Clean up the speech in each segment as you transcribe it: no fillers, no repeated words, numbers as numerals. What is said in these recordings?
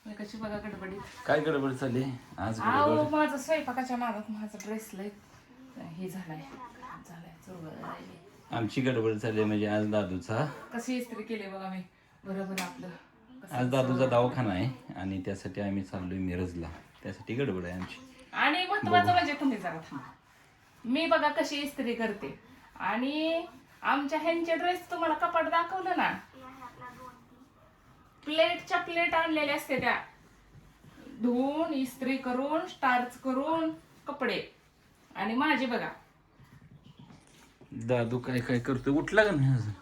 कशी बघा गडबडीत. काय गडबड चालली आज? अहो माझं स्वयंपाकाच्या नादात माझं ब्रेसलेट हे झालाय चुरगळ राहिली. आमची गडबड चालली म्हणजे आज दादूचा कशी इस्त्री केली बघा मी बरोबर आपलं. आज दादूचा दवाखाना आहे आणि त्यासाठी आम्ही चाललोय मिरजला. त्यासाठी गडबड आहे आमची. आणि महत्वाचं म्हणजे तुम्ही जरा थांबा. मी बघा कशी इस्त्री करते आणि आमच्या ह्यांचे ड्रेस तुम्हाला कपाट दाखवलं ना, प्लेटच्या प्लेट आणलेल्या असते त्या धुवून इस्त्री करून स्टार्च करून कपडे. आणि माझे बघा दादू काय काय करतो, उठला का नाही अजून?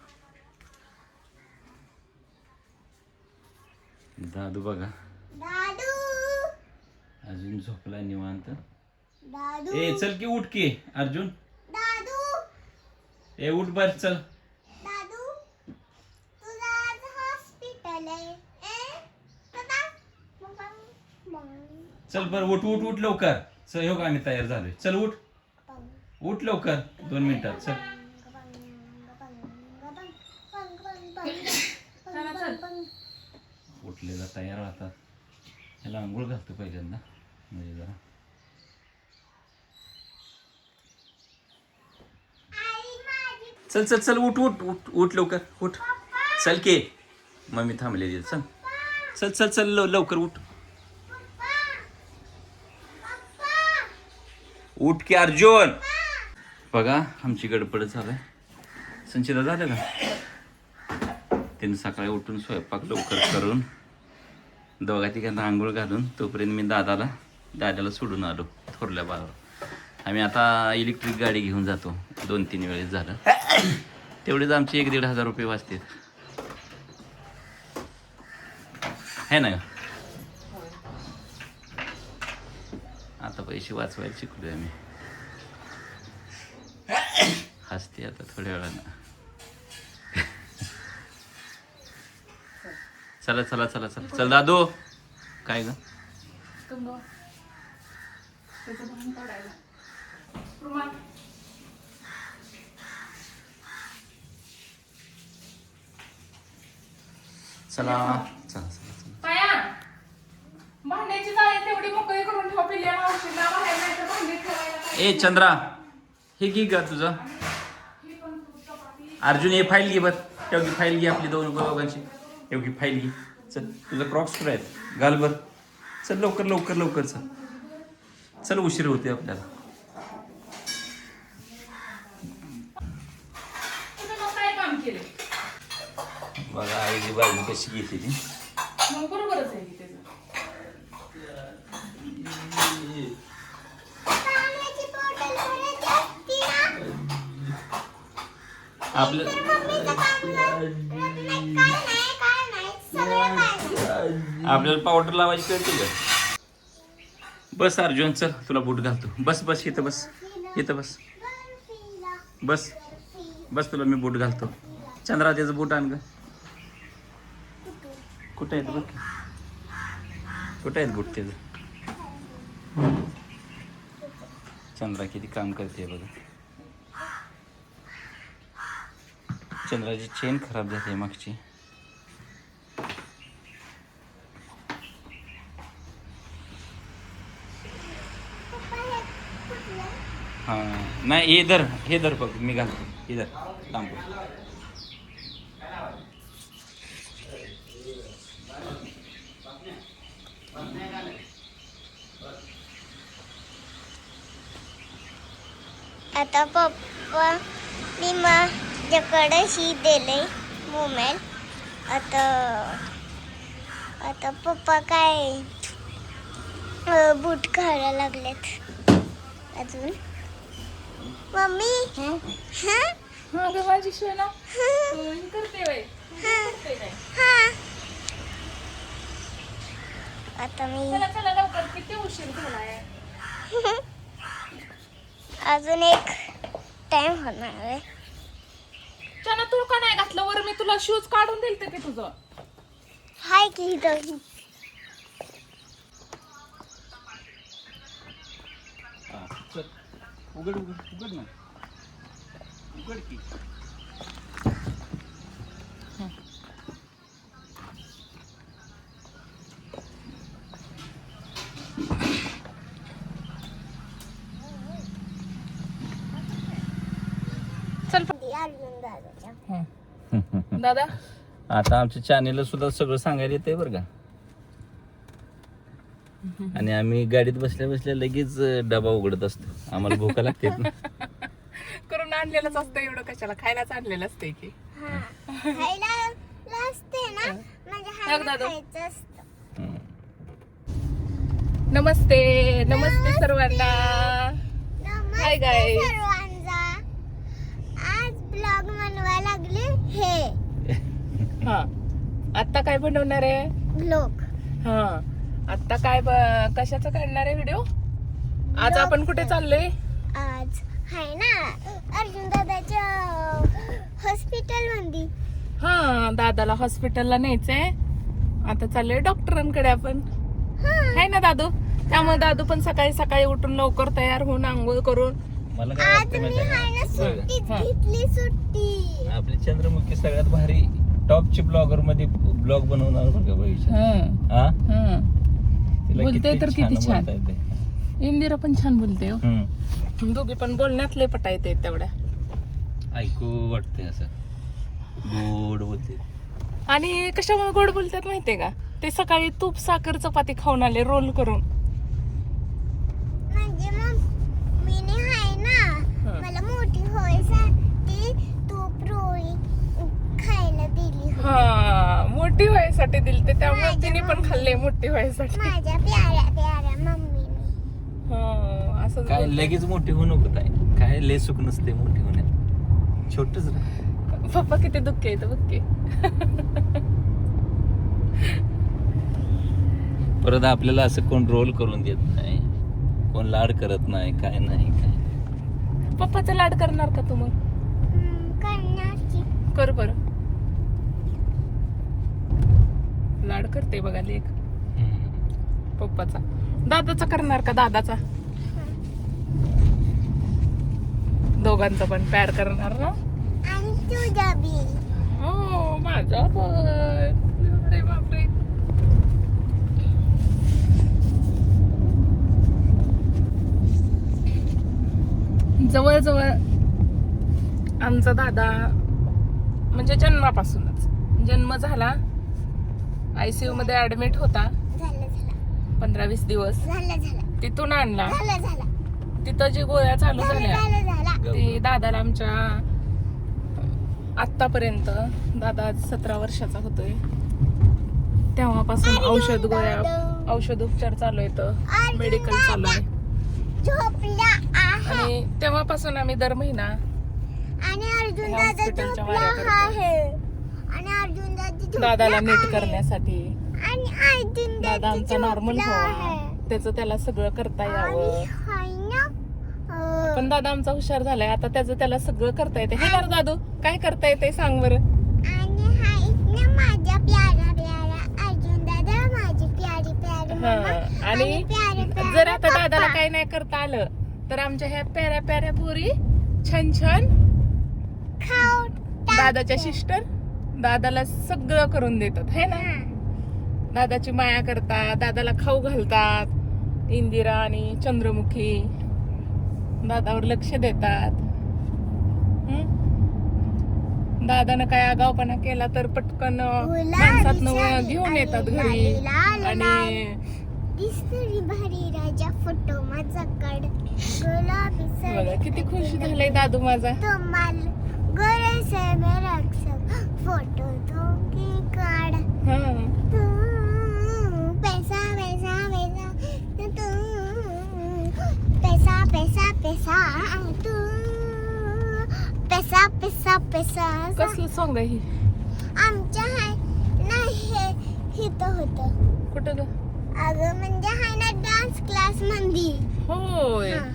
दादू बघा अजून झोपला निवांत. ए चल की उठ की अर्जुन. ए उठ बर चल. चल बर उठ उठ उठ लवकर. चल हो आम्ही तयार झालोय. चल उठ उठ लवकर 2 मिनिटात चल. उठलेला तयार राहतात. ह्याला आंघोळ घालतो पहिल्यांदा म्हणजे जरा. चल चल चल उठ उठ उठ उठ लवकर उठ. चल के मम्मी थांबलेली. चल चल चल चल लवकर उठ. उठ की अर्जुन. बघा आमची गडबड झालंय. संचिता झालं का? तिने सकाळी उठून स्वयंपाक लवकर करून दोघा तिघांना आंघोळ घालून तोपर्यंत मी दादाला सोडून आलो थोरल्या बाळावर. आम्ही आता इलेक्ट्रिक गाडी घेऊन जातो. 2-3 वेळेस झालं. तेवढेच आमचे 1-1.5 हजार रुपये वाचतात है ना. आता पैसे वाचवायला शिकलोय आम्ही. हसते आता थोड्या वेळानं. चला चला चला चला चल दादू. काय ग चला चला चला. भांड्याची जाळी तेवढी मोकळी करून ठेवा पिल्ल्या मावशीला बाहेर नाही तर भांडी ठेवायला. ए चंद्रा हे घे का तुझं. अर्जुन हे फाईल घे बर. तेवढी फाईल घे आपली दोघांची. एवढी फाईल घे. चल तुझं क्रॉक्स कुठे आहेत घाल बर. चल लवकर लवकर लवकर चल. चल उशीर होते आपल्याला. काय काम केलं बघा आईची बाजू कशी घेते ती. मग बरोबरच आहे की त्याचं. आपल्याला पावडर लावायची कळते का? बस अर्जुन चल तुला बूट घालतो. बस बस इथं बस इथं बस बस बस तुला मी बूट घालतो. चंद्रा त्याचं बूट आण ग. कुठे आहेत बघ कुठे आहेत बूट त्याचं. चंद्रा किती काम करते बघा. चंद्राची चेन खराब झाली मागची. हां नाही हे धर बघ मी घालतो. हे धर थांब. आता पप्पा मी माझ्याकडे ही दिले मोबाईल. आता पप्पा काय बूट घालायला लागलेत अजून. मम्मी हा ग माझी सोना करते बाई. आता मी चला चला लवकर किती उशीर झालाय. अजून एक टाइम होणार आहे. चना तू का नाही घातलं वर. मी तुला शूज काढून दिलते की तुझं. हाय की इथं. उघड उघड उघड ना उघड की. अर्जुन दादाच्या. दादा आता आमच्या चॅनेलला सुद्धा सगळं सांगायला येतंय बरं का. आणि आम्ही गाडीत बसल्या बसल्या लगेच डबा उघडत असतो. आम्हाला भूका लागते ना. करून आणलेलंच असतं एवढं कशाला, खायलाच आणलेलं असतंय की. हा खायला असते ना म्हणजे दादा. खायचं असतं. नमस्ते नमस्ते सर्वांना. नमस्ते guys. सर्वांचा. आज ब्लॉग बनवायला लागले हे हा आता काय बनवणार आहे? ब्लॉग. हा आता काय कशाचं काढणार आहे व्हिडिओ? आज आपण कुठे चाललोय? आज हाय ना अर्जुन दादाच्या हॉस्पिटल मध्ये. हा दादाला हॉस्पिटलला न्यायचंय. आता चाललोय डॉक्टरांकडे आपण. आहे ना दादू? त्यामुळे दादू पण सकाळी सकाळी उठून लवकर तयार होऊन आंघोळ करून. मला काय आज वाटतं मी माहिती हाय ना आहे सुट्टीच हा. घेतली सुट्टी. का? आपली चंद्रमुखी सगळ्यात भारी टॉपची ब्लॉगर मध्ये ब्लॉग बनवणार बरं का भविष्यात. हा? तिला बोलते तर किती छान. बोलता येते. इंदिरा पण छान बोलते हो. हम्म. दोघे पण बोलण्यातले पटा येते तेवढ्या. ऐकू वाटतंय असं गोड बोलते. आणि कशामुळे गोड बोलतात माहितीये का? ते सकाळी तूप साखर चपाती खाऊन आले रोल करून. म्हणजे मग मी हाय ना हा. मला मोठी व्हायसाठी तूप रोळी खायला दिली होती. हा मोठी व्हायसाठी दिली ते, त्यामुळे तिने पण खाल्ले मोठी व्हायसाठी. माझ्या प्याऱ्या प्याऱ्या मम्मीने. हा असं काय लगेच मोठी होऊ नको ताई. काय लय सुख नसते मोठी होण्यात. छोटच राह. पप्पा किती दुःख येतं बघ की. परत आपल्याला असं कोण रोल करून देत नाही, कोण लाड करत नाही, काय नाही काय. पप्पाचा लाड करणार का तू मग? करण्याची. कर बर. लाड करते बघा लेक पप्पाचा. दादाचा करणार का? दादाचा दोघांचा पण प्यार करणार ना? आणि तुझा बी. हो माझा पण. अरे बापरे. जवळजवळ आमचा दादा म्हणजे जन्मापासूनच, जन्म झाला ICU मध्ये ऍडमिट होता झालं 15-20 दिवस. झालं तिथून आणला. झालं तिथं जी गोळ्या चालू झाल्या झालं. ते दादाला आमच्या आतापर्यंत, दादा आज 17 वर्षाचा होतोय, तेव्हापासून औषध गोळ्या, औषध उपचार चालू आहेत, मेडिकल चालू आहे. झोपला आहे. आणि तेव्हापासून आम्ही दर महिना आणि अर्जुन ह्या दादा हॉस्पिटलच्या झोपला वाऱ्या करतो. आहे. आणि अर्जुन दादा दादाला नीट करण्यासाठी. आणि अर्जुन दादा आमचा नॉर्मल व्हावा, त्याचं त्याला सगळं करता यावं. पण दादा आमचा हुशार झालाय आता, त्याचं त्याला सगळं करता येते. हे ना रे दादू, काय करता येते सांग बरं? आणि हाय ना माझ्या प्यारा प्यारा अर्जुन दादा, माझी प्यारी प्यारी हा. मम्मा. आणि प्यारे प्यारे जर आता पप्पा. दादाला काही नाही करता आलं तर आमच्या ह्या प्याऱ्या प्याऱ्या पुरी छान छान खाऊ दादाच्या सिस्टर दादाला सगळं करून देतात, है ना? दादाची माया करतात, दादाला खाऊ घालतात. इंदिरा आणि चंद्रमुखी दादावर लक्ष देतात. दादानं काय आगावपणा केला तर पटकन माणसात घेऊन येतात घरी. आणि दिसतरी भारी राजा फोटो माझा काढ गुलाबी बघा साडी किती खुश झालाय दादू माझा. तुम्हाल गोरे से मेरा फोटो दोगी काढ. हा तू पैसा पैसा पैसा तू पैसा पैसा पैसा तू पैसा पैसा पैसा. कसलं सॉंग आहे ही? आमच्या हाय नाही हे तर होतं कुठं ग? अगं म्हणजे हाय ना डान्स क्लास मध्ये. होय. हा.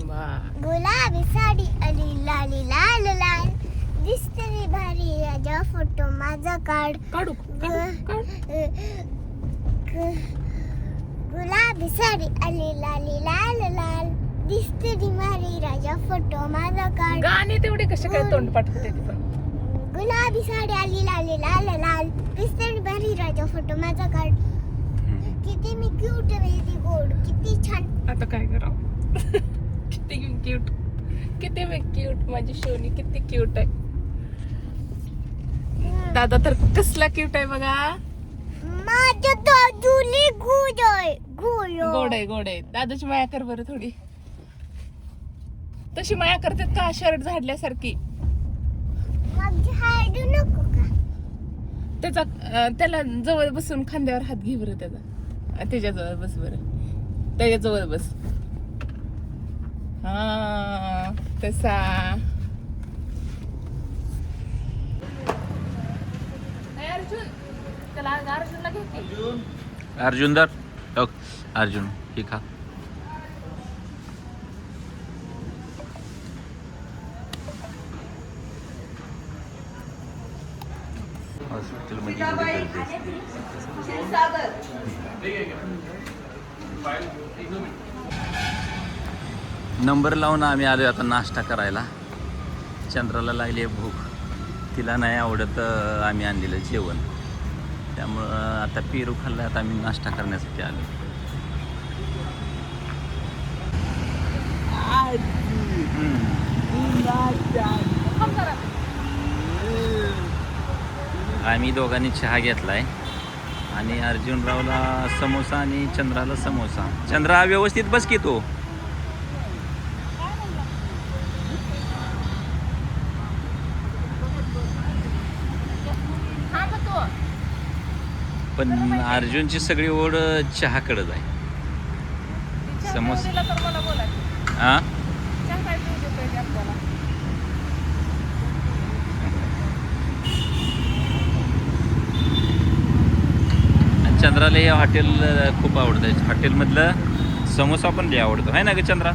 वा. गुलाबी साडी अली लाली लाल लाल दिसतरी भारी राजा फोटो माझा काढ. काढू काढ. गुलाबी साडी अली लाली लाल लाल दिसतरी भारी राजा फोटो माझा काढ. गाणे तेवढे कसे काय तोंड पाठवते ती पण. गुलाबी साडी अली लाली लाल लाल दिसतरी भारी राजा फोटो माझा काढ. किती मी क्यूट वेरी गोड किती छान. आता काय करावं? किती क्यूट. किती क्यूट माझी शोनी, किती क्यूट आहे. दादा तर कसला क्यूट आहे बघा. माझ्या दादूली गोड आहे. गोड आहे, गोड आहे. दादाची माया कर बरं थोडी. तशी माया करतात का शर्ट झाडल्यासारखी. मग हाडू नको का? त्याचा त्याला जवळ बसून खांद्यावर हात घे बरं त्याचा. त्याच्या जवळ बस बरं, त्याच्या जवळ बस. हा तसा. अर्जुन, त्याला अर्जुनला घे की. अर्जुन दर अर्जुन हे खा. हॉस्पिटलमध्ये नंबर लावून आम्ही आलो आता नाश्ता करायला. चंद्राला लागली आहे भूक, तिला नाही आवडत आम्ही आणलेलं जेवण. त्यामुळं आता पेरू खाल्ला, आता आम्ही नाश्ता करण्यासाठी आलो. आम्ही दोघांनी चहा घेतलाय आणि अर्जुनरावला समोसा आणि चंद्राला समोसा. चंद्रा व्यवस्थित बस की तू. पण अर्जुनची सगळी ओढ चहाकडंच आहे. समोसा हा चंद्राला हे हॉटेल खूप आवडतं. हॉटेलमधलं समोसा पण लय आवडतो आहे ना ग चंद्रा.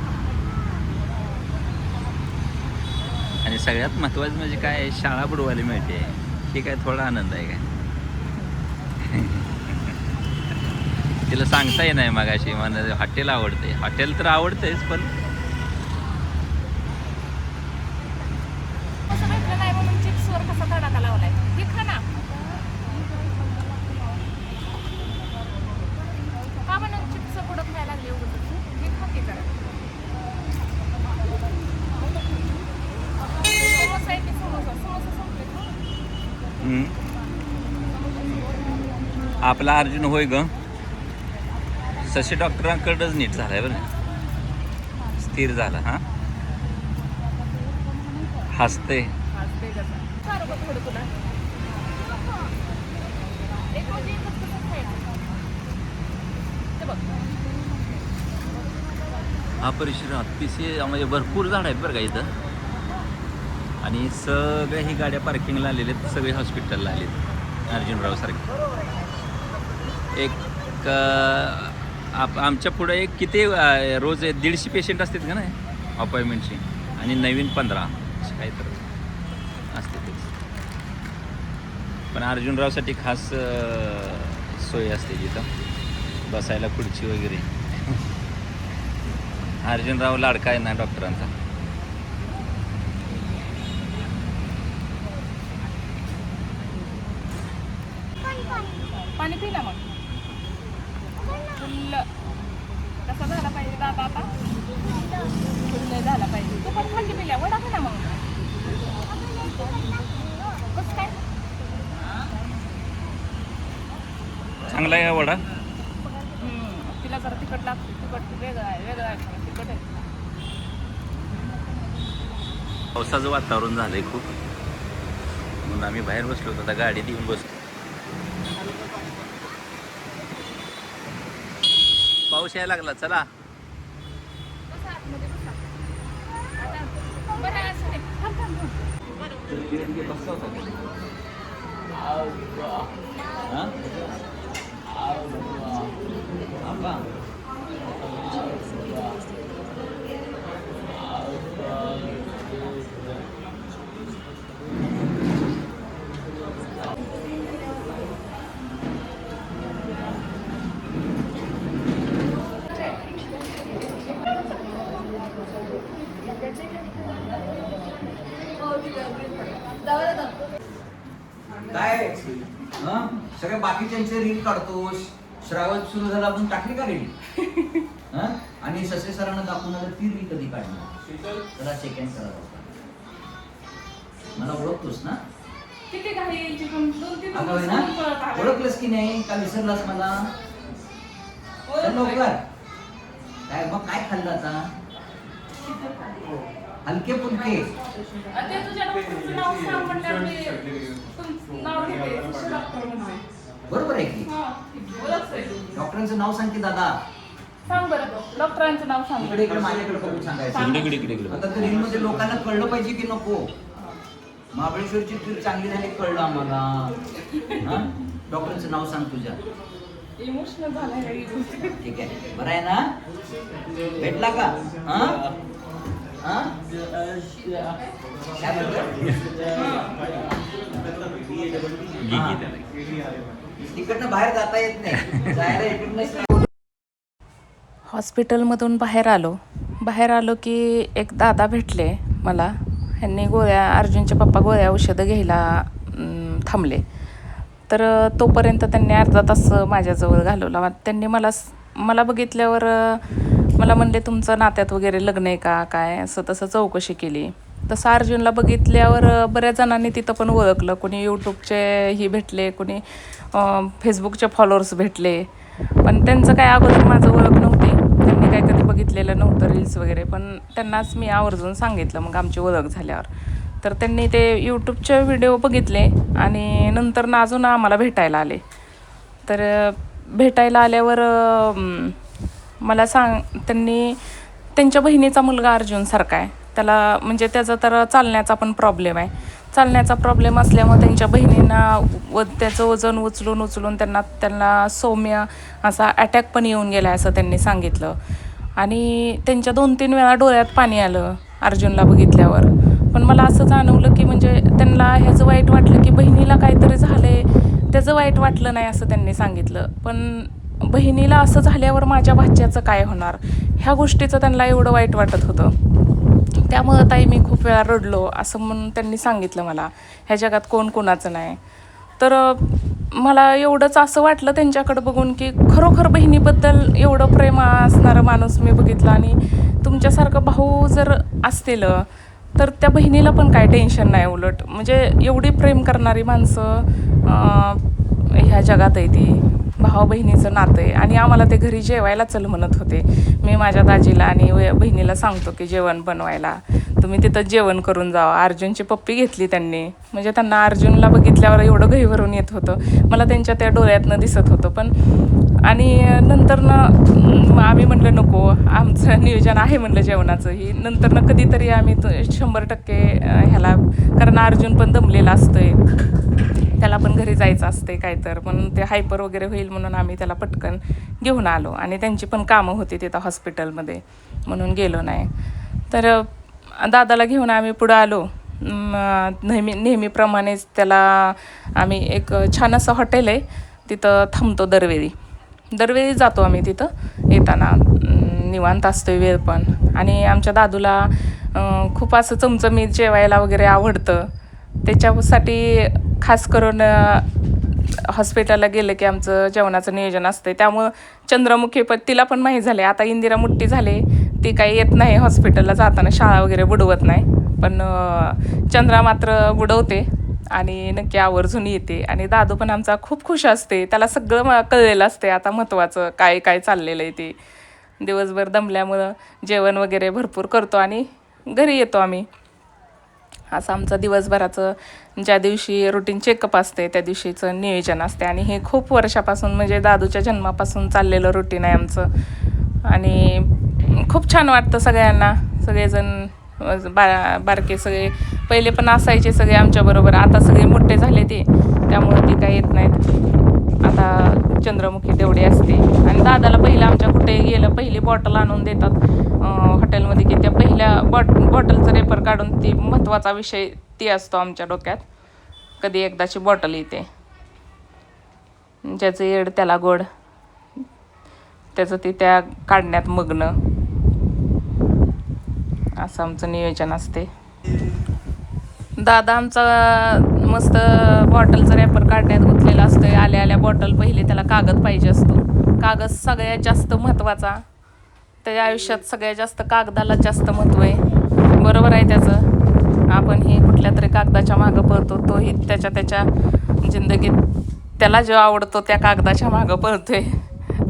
आणि सगळ्यात महत्त्वाचं म्हणजे काय, शाळा बुडवायला मिळते. हे काय थोडा आनंद आहे काय. तिला सांगता येई नाही मगाशी मला हॉटेल आवडते. हॉटेल तर आवडतेच पण चिप्सवर कसा तडाखा लावलाय हे खा ना. का म्हणून चिप्स पुढं खायला लागले हे खा की जरा. समोसा आहे की समोसा, समोसा संपले. आपला अर्जुन होय ग शशी डॉक्टरांकडेच नीट झालाय बरं, स्थिर झाला. हा हसते. हा परिसर अतिशय म्हणजे भरपूर झाड आहेत बरं का इथं. आणि सगळ्या ही गाड्या पार्किंगला आलेल्या आहेत, सगळे हॉस्पिटलला आलेत अर्जुनराव सारखे. एक आमच्या पुढं एक किती रोज 150 पेशंट असतात का नाही अपॉइंटमेंटची, आणि नवीन 15 काही तर असते तेच. पण अर्जुनरावसाठी खास सोय असते जिथं बसायला, खुर्ची वगैरे. अर्जुनराव लाडका आहे ना डॉक्टरांचा. पाणी पी ना मग. फुल्ल कसा झाला पाहिजे दादा आता, फुल्ल झाला पाहिजे. तू पण खाली पिल्या वडा खा ना मग. कसं काय चांगला आहे का वडा. तिला जरा तिखट लागते. तिखट वेगळं आहे, वेगळं आहे, तिखट आहे. पावसाचं वातावरण झालंय खूप, म्हणून आम्ही बाहेर बसलो होतो. आता गाडीत येऊन बसलो. पाऊस यायला लागला. चला काय सगळ्या बाकीच्यांचे रील काढतोस. श्रावण सुरू झाला आपण टाकली का रील. हा? आणि ससे सरांना दाखवून आलं ती मी कधी काढणार जरा सेकंड करा मला ओळखतोस ना किती घाई यायची पण 2-3 अगं होय ना ओळखलंस की नाही का विसरलास मला चल लवकर काय मग काय खाल्लं आता हलके फुलके ते तुझ्या डॉक्टरचं नाव सांग म्हटल्यावर मी तुमचं नाव घेते डॉक्टर म्हणते. बरोबर आहे की ओळखतोय. डॉक्टरांचं नाव सांग की दादा सांग बरं डॉक्टरांचं नाव सांग. इकडे इकडे माझ्याकडे बघून सांगायचं इकडे आता रील मध्ये लोकांना कळलं पाहिजे की नको महाबळेश्वरची ट्रिप चांगली झाली कळलं आम्हाला हा? डॉक्टरांचं नाव सांग तुझ्या इमोशनल झालाय काही गोष्टी. ठीक आहे बरं आहे ना भेटला का हा हा काय बोलतोय? तिकडनं बाहेर जाता येत नाही जायला इकडनं हॉस्पिटलमधून बाहेर आलो की एक दादा भेटले मला. ह्यांनी गोळ्या अर्जुनचे पप्पा गोळ्या औषधं घ्यायला थांबले. तर तोपर्यंत त्यांनी अर्धा तास माझ्याजवळ घालवला. त्यांनी मला बघितल्यावर मला म्हणले तुमचं नात्यात वगैरे लग्न आहे का काय असं तसं चौकशी केली. तसं अर्जुनला बघितल्यावर बऱ्याच जणांनी तिथं पण ओळखलं. कोणी यूट्यूबचे ही भेटले, कोणी फेसबुकचे फॉलोअर्स भेटले. पण त्यांचं काय अगोदर माझं ओळख नव्हती. त्यांनी काय कधी बघितलेलं नव्हतं रील्स वगैरे. पण त्यांनाच मी आवर्जून सांगितलं मग आमची ओळख झाल्यावर. तर त्यांनी ते यूट्यूबचे व्हिडिओ बघितले आणि नंतर ना अजून आम्हाला भेटायला आले. तर भेटायला आल्यावर मला त्यांनी त्यांच्या बहिणीचा मुलगा अर्जुनसारखा आहे. त्याला म्हणजे त्याचा तर चालण्याचा पण प्रॉब्लेम आहे. चालण्याचा प्रॉब्लेम असल्यामुळे त्यांच्या बहिणींना त्याचं वजन उचलून त्यांना सौम्य असा अटॅक पण येऊन गेला असं त्यांनी सांगितलं. आणि त्यांच्या 2-3 वेळा डोळ्यात पाणी आलं अर्जुनला बघितल्यावर. पण मला असं जाणवलं की म्हणजे त्यांना ह्याचं वाईट वाटलं की बहिणीला काहीतरी झालंय त्याचं वाईट वाटलं नाही असं त्यांनी सांगितलं. पण बहिणीला असं झाल्यावर माझ्या भाच्याचं काय होणार ह्या गोष्टीचं त्यांना एवढं वाईट वाटत होतं. त्यामुळं ताई मी खूप वेळा रडलो असं म्हणून त्यांनी सांगितलं मला. ह्या जगात कोण कोणाचं नाही. तर मला एवढंच असं वाटलं त्यांच्याकडं बघून की खरोखर बहिणीबद्दल एवढं प्रेम असणारं माणूस मी बघितला. आणि तुमच्यासारखं भाऊ जर असतील तर त्या बहिणीला पण काय टेन्शन नाही. उलट म्हणजे एवढी प्रेम करणारी माणसं ह्या जगात आहे ती. भावा बहिणीचं नातं आहे. आणि आम्हाला ते घरी जेवायला चल म्हणत होते. मी माझ्या दाजीला आणि बहिणीला सांगतो की जेवण बनवायला तुम्ही तिथं जेवण करून जावा. अर्जुनची पप्पी घेतली त्यांनी. म्हणजे त्यांना अर्जुनला बघितल्यावर एवढं घही भरून येत होतं. मला त्यांच्या त्या डोळ्यातनं दिसत होतं. पण आणि नंतर आम्ही म्हटलं नको आमचं नियोजन आहे म्हटलं जेवणाचं ही नंतर कधीतरी आम्ही 100% ह्याला कारण अर्जुन पण दमलेला असतोय. त्याला पण घरी जायचं असते काय तर म्हणून ते हायपर वगैरे होईल म्हणून आम्ही त्याला पटकन घेऊन आलो. आणि त्यांची पण कामं होती तिथं हॉस्पिटलमध्ये म्हणून गेलो नाही. तर दादाला घेऊन आम्ही पुढं आलो. नेहमीप्रमाणेच त्याला आम्ही एक छान असं हॉटेल आहे तिथं थांबतो. दरवेळी जातो आम्ही तिथं येताना निवांत असतोय वेळ पण. आणि आमच्या दादूला खूप असं चमचमीत जेवायला वगैरे आवडतं. त्याच्यासाठी खास करून हॉस्पिटलला गेलं की आमचं जेवणाचं नियोजन असतं. त्यामुळं चंद्रमुखी पण तिला पण माहीत झाले. आता इंदिरा मोठी झाली ती काही येत नाही हॉस्पिटलला जाताना शाळा वगैरे बुडवत नाही. पण चंद्रा मात्र बुडवते आणि नक्की आवर्जून येते. आणि दादू पण आमचा खूप खुश असते. त्याला सगळं कळलेलं असते आता महत्त्वाचं काय काय चाललेलं आहे ते. दिवसभर दमल्यामुळं जेवण वगैरे भरपूर करतो आणि घरी येतो आम्ही. असं आमचं दिवसभराचं ज्या दिवशी रुटीन चेकअप असते त्या दिवशीचं नियोजन असते. आणि हे खूप वर्षापासून म्हणजे दादूच्या जन्मापासून चाललेलं रुटीन आहे आमचं. आणि खूप छान वाटतं सगळ्यांना. सगळेजण बारके सगळे पहिले पण असायचे सगळे आमच्याबरोबर. आता सगळे मोठे झाले ते त्यामुळे ते काही येत नाहीत. आता चंद्रमुखी तेवढी असते. आणि दादाला पहिलं आमच्या कुठे गेलं पहिली बॉटल आणून देतात हॉटेलमध्ये की त्या पहिल्या बॉटलचं रेपर काढून ती महत्त्वाचा विषय ती असतो आमच्या डोक्यात. कधी एकदाची बॉटल येते ज्याचं येड त्याला गोड त्याचं ते त्या काढण्यात मग्न असं आमचं नियोजन असते. दादा आमचा मस्त बॉटलचं रॅपर काढण्यात गुंतलेला असतोय. आल्या बॉटल पहिले त्याला कागद पाहिजे असतो. कागद सगळ्यात जास्त महत्त्वाचा त्याच्या आयुष्यात सगळ्यात जास्त कागदाला जास्त महत्त्व आहे. बरोबर आहे त्याचं. आपण ही कुठल्या तरी कागदाच्या मागं पळतो, तोही त्याच्या जिंदगीत त्याला जो आवडतो त्या कागदाच्या मागं पळतोय.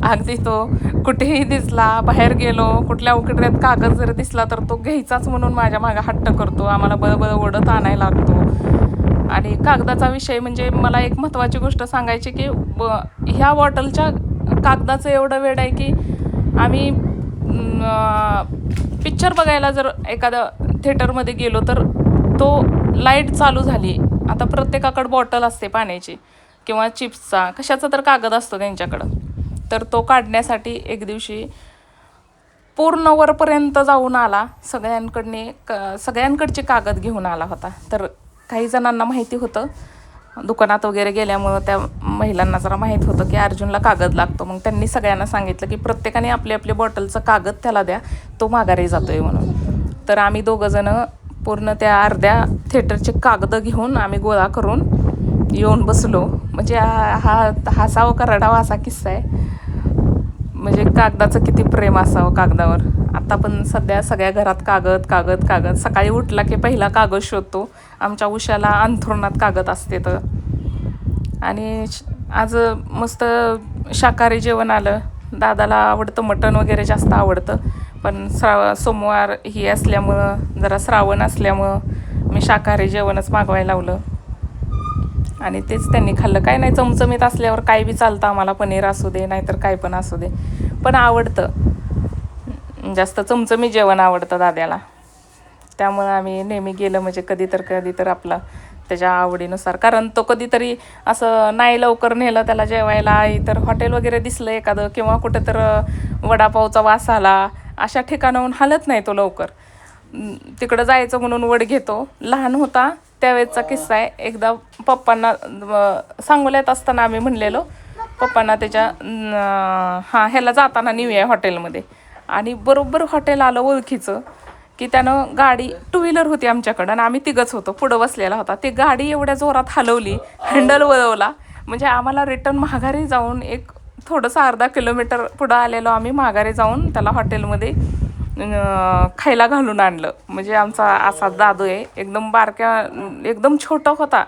अगदी तो कुठेही दिसला, बाहेर गेलो, कुठल्या उकिड्यात कागद जर दिसला तर तो घ्यायचाच म्हणून माझ्या मागं हट्ट करतो. आम्हाला बळबळ ओढत आणायला लागतो. आणि कागदाचा विषय म्हणजे मला एक महत्त्वाची गोष्ट सांगायची की ह्या बॉटलच्या कागदाचं एवढं वेड आहे की आम्ही पिक्चर बघायला जर एखाद्या थिएटरमध्ये गेलो तर तो लाईट चालू झाली, आता प्रत्येकाकडं बॉटल असते पाण्याची किंवा चिप्सचा कशाचा तर कागद असतो त्यांच्याकडं, तर तो काढण्यासाठी एक दिवशी पूर्ण वरपर्यंत जाऊन आला. सगळ्यांकडचे कागद घेऊन आला होता. तर काही जणांना माहिती होतं, दुकानात वगैरे गेल्यामुळं त्या महिलांना जरा माहीत होतं की अर्जुनला कागद लागतो. मग त्यांनी सगळ्यांना सांगितलं की प्रत्येकाने आपले आपले बॉटलचं कागद त्याला द्या, तो माघारी जातोय म्हणून. तर आम्ही दोघंजणं पूर्ण त्या अर्ध्या थिएटरचे कागद घेऊन आम्ही गोळा करून येऊन बसलो. म्हणजे हा हसावं का रडावा असा किस्सा आहे. म्हणजे कागदाचं किती प्रेम असावं कागदावर. आता पण सध्या सगळ्या घरात कागद कागद कागद. सकाळी उठला की पहिला कागद शोधतो. आमच्या उशाला अंथरुणात कागद असते तर. आणि आज मस्त शाकाहारी जेवण आलं. दादाला आवडतं मटण वगैरे जास्त आवडतं, पण सोमवार ही असल्यामुळं, जरा श्रावण असल्यामुळं मी शाकाहारी जेवणच मागवायला लावलं आणि तेच त्यांनी खाल्लं. काय नाही, चमचमीत असल्यावर काय बी चालतं आम्हाला, पनीर असू दे नाहीतर काय पण असू दे, पण आवडतं जास्त चमचमीत जेवण आवडतं दाद्याला. त्यामुळं आम्ही नेहमी गेलं म्हणजे कधी तर आपलं त्याच्या आवडीनुसार. कारण तो कधीतरी असं नाही लवकर नेलं त्याला जेवायला, तर हॉटेल वगैरे दिसलं एखादं किंवा कुठं तर वडापावचा वास आला, अशा ठिकाणाहून हलत नाही तो लवकर. तिकडं जायचं म्हणून वड घेतो. लहान होता त्यावेळेचा किस्सा आहे. एकदा पप्पांना सांगोल्यात असताना आम्ही म्हणलेलो पप्पांना त्याच्या ह्याला जाताना नेऊया हॉटेलमध्ये, आणि बरोबर हॉटेल आलं ओळखीचं की त्यानं गाडी, टू व्हीलर होती आमच्याकडं आणि आम्ही तिघंच होतो, पुढं बसलेला होता. ती गाडी एवढ्या जोरात हलवली, हँडल वळवला, म्हणजे आम्हाला रिटर्न माघारी जाऊन एक थोडंसं अर्धा किलोमीटर पुढं आलेलो आम्ही, माघारी जाऊन त्याला हॉटेलमध्ये खायला घालून आणलं. म्हणजे आमचा असा दादू आहे, एकदम बारक्या, एकदम छोटा होता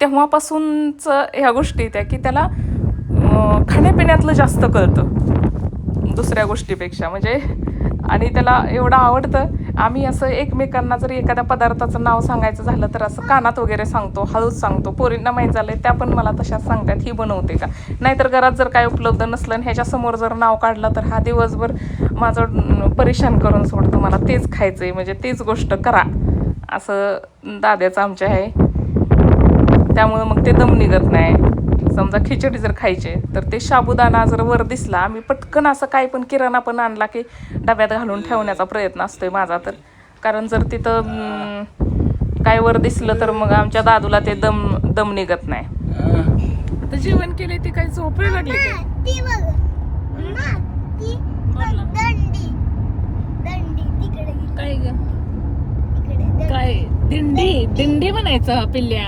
तेव्हापासूनच ह्या गोष्टी त्या की त्याला खाण्यापिण्यातलं जास्त कळतं दुसऱ्या गोष्टीपेक्षा. म्हणजे आणि त्याला एवढं आवडतं. आम्ही असं एकमेकांना जर एखाद्या पदार्थाचं नाव सांगायचं झालं तर असं कानात वगैरे सांगतो, हळूच सांगतो. पोरींना माहीत झालं आहे त्या पण मला तशाच सांगतात, ही बनवते का. नाहीतर घरात जर काय उपलब्ध नसलं आणि ह्याच्यासमोर जर नाव काढलं तर हा दिवसभर माझं परेशान करून सोडतो, मला तेच खायचं आहे, म्हणजे तीच गोष्ट करा, असं दाद्याचं आमच्या आहे. त्यामुळं मग ते दम निघत नाही. समजा खिचडी जर खायचे तर ते साबुदाणा जर वर दिसला, आम्ही पटकन असं काय पण किराणा पण आणला की डब्यात घालून ठेवण्याचा प्रयत्न असतोय माझा तर. कारण जर तिथं काय वर दिसलं तर मग आमच्या दादूला ते दम निघत नाही. आता जेवण केले ते काही झोपे लागले काय ग, काय दिंडी म्हणायचं पिल्ल्या.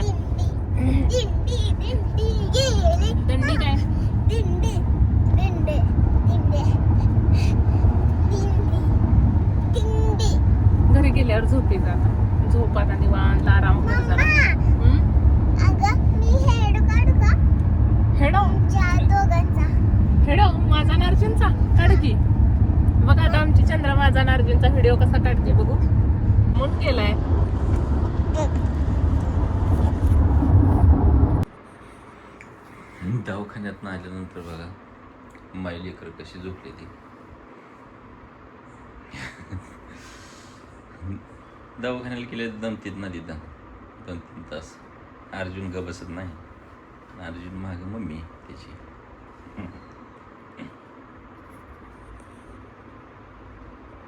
दिंडी काय, घरी गेल्यावर झोपी जाणार, झोपात आणि निवांत आराम कर जरा. हेडो माझा नार्जुनचा काढ की. बघा आता आमची चंद्रा माझा नार्जुनचा व्हिडिओ कसा काढते बघू. म्हणून केलाय. दवाखान्यात आल्यानंतर बघा माई लेकर कशी झोपली ती. दवाखान्याला गेले दमतीत ना तिथं 2-3 तास. अर्जुन ग बसत नाही, अर्जुन मागं मम्मी त्याची.